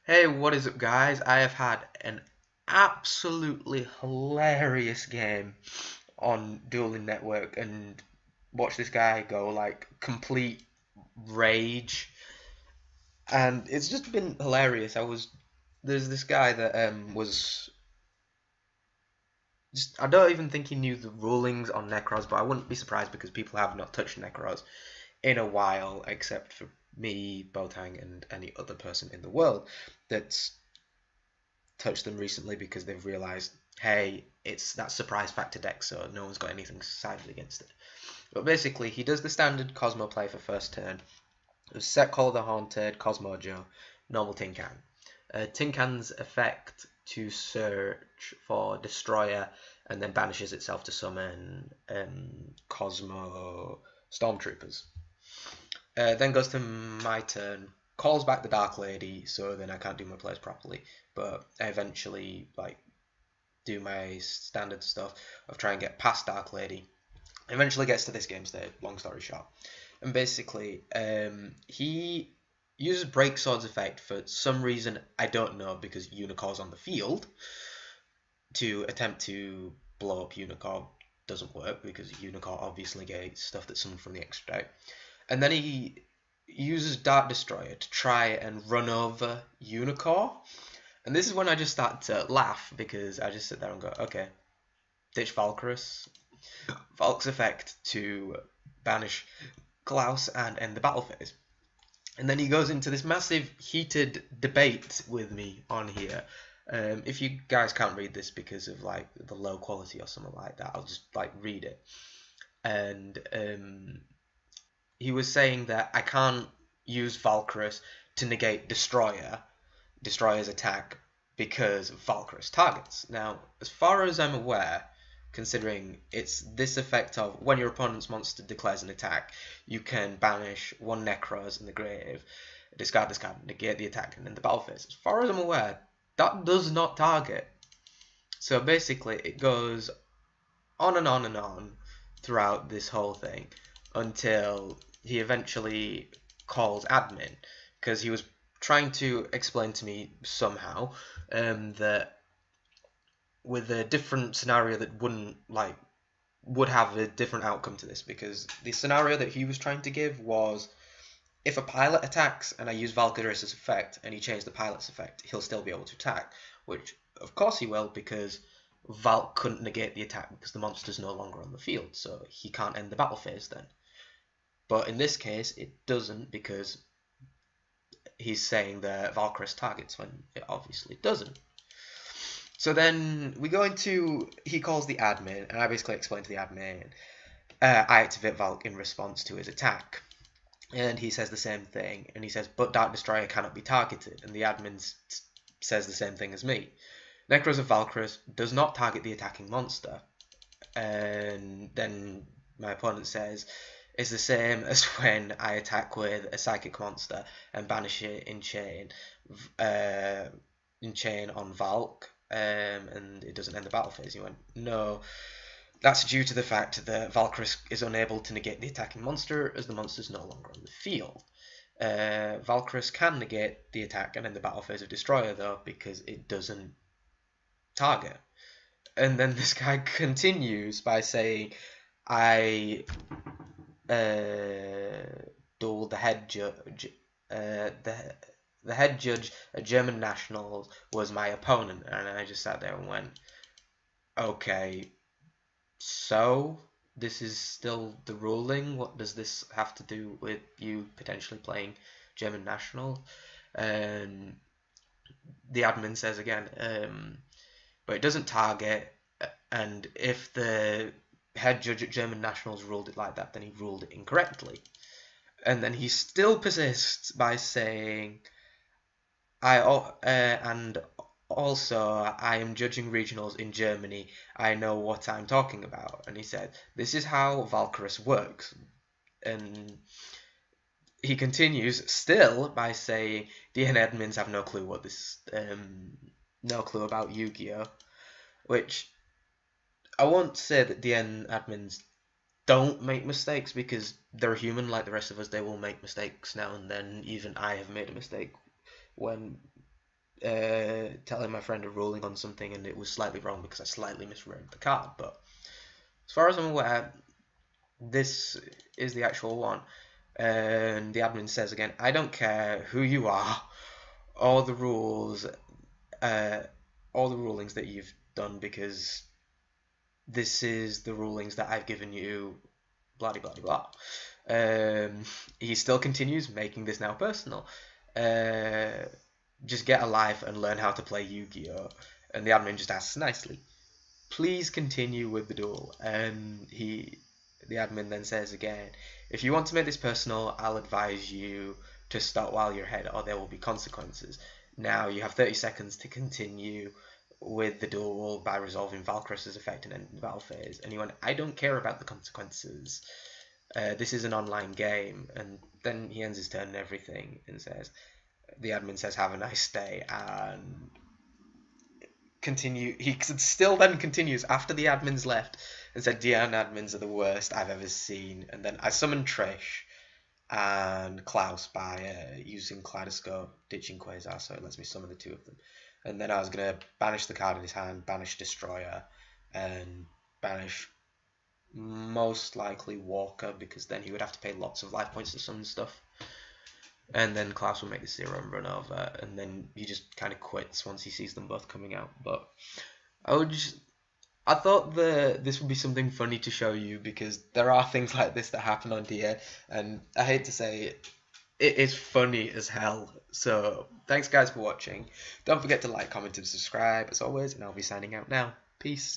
Hey, what is up, guys? I have had an absolutely hilarious game on Dueling Network and watch this guy go like complete rage, and it's just been hilarious. There's this guy that was just I don't even think he knew the rulings on Necros, but I wouldn't be surprised because people have not touched Necros in a while, except for me, Botang, and any other person in the world that's touched them recently because they've realised, hey, it's that surprise factor deck, so no one's got anything decided against it. But basically, he does the standard Cosmo play for first turn. Set Call of the Haunted, Cosmo Joe, normal Tin Can. Tin Can's effect to search for Destroyer and then banishes itself to summon Cosmo Stormtroopers. Then goes to my turn, calls back the Dark Lady, so then I can't do my plays properly. But I eventually do my standard stuff of trying to get past Dark Lady. Eventually gets to this game state. Long story short, and basically, he uses Break Sword's effect for some reason I don't know because Unicor's on the field to attempt to blow up Unicorn. Doesn't work because Unicorn obviously gets stuff that's summoned from the extra deck. And then he uses Dark Destroyer to try and run over Unicorn. And this is when I just start to laugh because I just sit there and go, okay, ditch Valkyrus. Valk's effect to banish Klaus and end the battle phase. And then he goes into this massive heated debate with me on here. If you guys can't read this because of like the low quality or something like that, I'll just like read it. And he was saying that I can't use Valkyrus to negate Destroyer's attack because Valkyrus targets. Now, as far as I'm aware, considering it's this effect of when your opponent's monster declares an attack, you can banish one Necros in the grave, discard this card, negate the attack, and in the battle phase. As far as I'm aware, that does not target. So basically, it goes on and on and on throughout this whole thing until he eventually calls admin because he was trying to explain to me somehow that with a different scenario that would have a different outcome to this because the scenario that he was trying to give was if a pilot attacks and I use Valkyrus' effect and he changed the pilot's effect, he'll still be able to attack, which of course he will because Valk couldn't negate the attack because the monster's no longer on the field, so he can't end the battle phase then. But in this case, it doesn't because he's saying that Valkyrus targets when it obviously doesn't. So then we go into, he calls the admin, and I basically explain to the admin, I activate Valk in response to his attack. And he says the same thing, and he says, but Dark Destroyer cannot be targeted, and the admin says the same thing as me. Necros of Valkyrus does not target the attacking monster. And then my opponent says, it's the same as when I attack with a psychic monster and banish it in chain on Valk, and it doesn't end the battle phase. He went, no, that's due to the fact that Valkyrus is unable to negate the attacking monster as the monster is no longer on the field. Valkyrus can negate the attack and end the battle phase of Destroyer though because it doesn't target. And then this guy continues by saying, I dueled the head judge. The head judge at German Nationals was my opponent, and I just sat there and went, okay, so this is still the ruling. What does this have to do with you potentially playing German National? And the admin says again, but it doesn't target. And if the head judge at German Nationals ruled it like that, then he ruled it incorrectly. And then he still persists by saying, and also I am judging regionals in Germany. I know what I'm talking about. And he said, this is how Valkyrus works. And he continues still by saying, DN admins have no clue what this, no clue about Yu-Gi-Oh! Which I won't say that DN admins don't make mistakes because they're human like the rest of us. They will make mistakes now and then. Even I have made a mistake when telling my friend a ruling on something, and it was slightly wrong because I slightly misread the card. But as far as I'm aware, this is the actual one. And the admin says again, I don't care who you are, all the rules, all the rulings that you've done, because this is the rulings that I've given you, blah blah blah blah. He still continues making this now personal. Just get a life and learn how to play Yu-Gi-Oh! And the admin just asks nicely, please continue with the duel. And the admin then says again, if you want to make this personal, I'll advise you to stop while you're ahead, or there will be consequences. Now you have 30 seconds to continue with the duel by resolving Valkrus's effect and end battle phase. And he went, I don't care about the consequences. This is an online game. And then he ends his turn and everything, and says, the admin says, have a nice day, and continue. He still then continues after the admins left and said, DN admins are the worst I've ever seen. And then I summoned Trish and Klaus by using Kaleidoscope, ditching Quasar, so it lets me summon the two of them. And then I was going to banish the card in his hand, banish Destroyer, and banish most likely Walker, because then he would have to pay lots of life points to summon stuff. And then Klaus will make the serum run over, and then he just kind of quits once he sees them both coming out. But I thought this would be something funny to show you, because there are things like this that happen on DA, and I hate to say it, it is funny as hell. So thanks guys for watching. Don't forget to like, comment, and subscribe as always, and I'll be signing out now. Peace.